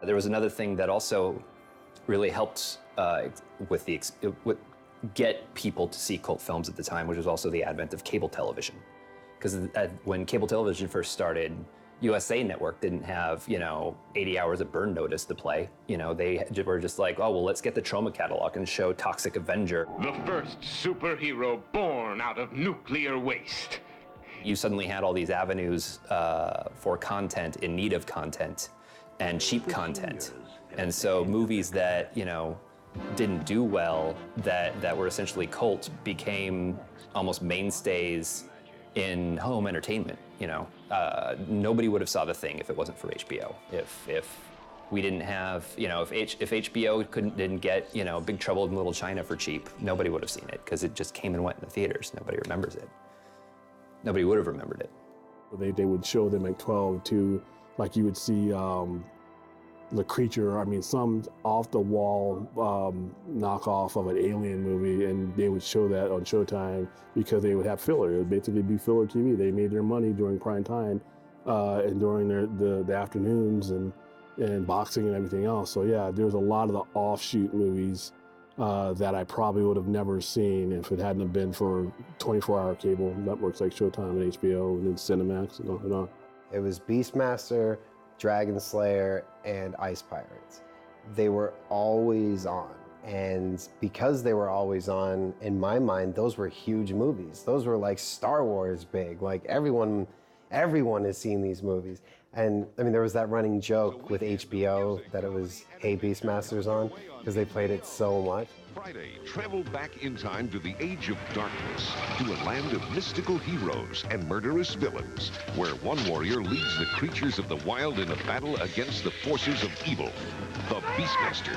There was another thing that also really helped get people to see cult films at the time, which was also the advent of cable television. Because when cable television first started, USA Network didn't have, 80 hours of burn notice to play. They were just like, oh, well, let's get the Trauma catalog and show Toxic Avenger. The first superhero born out of nuclear waste. You suddenly had all these avenues for content, in need of content, and cheap content. And so movies that, didn't do well, that were essentially cult, became almost mainstays in home entertainment. Nobody would have saw The Thing if it wasn't for HBO. If we didn't have, if HBO didn't get, Big Trouble in Little China for cheap, nobody would have seen it, because it just came and went in the theaters. Nobody remembers it. Nobody would have remembered it. They would show them at 12 too, like you would see The Creature, some off-the-wall knockoff of an alien movie, and they would show that on Showtime because they would have filler. It would basically be filler TV. They made their money during prime time and during the afternoons and boxing and everything else. So yeah, there's a lot of the offshoot movies that I probably would have never seen if it hadn't been for 24-hour cable networks like Showtime and HBO and then Cinemax and on. It was Beastmaster, Dragon Slayer, and Ice Pirates. They were always on. And because they were always on, in my mind, those were huge movies. Those were like Star Wars big. Like everyone has seen these movies. And there was that running joke with HBO that it was, hey, Beastmaster's on, because they played it so much. Friday, travel back in time to the age of darkness, to a land of mystical heroes and murderous villains, where one warrior leads the creatures of the wild in a battle against the forces of evil, the Beastmaster.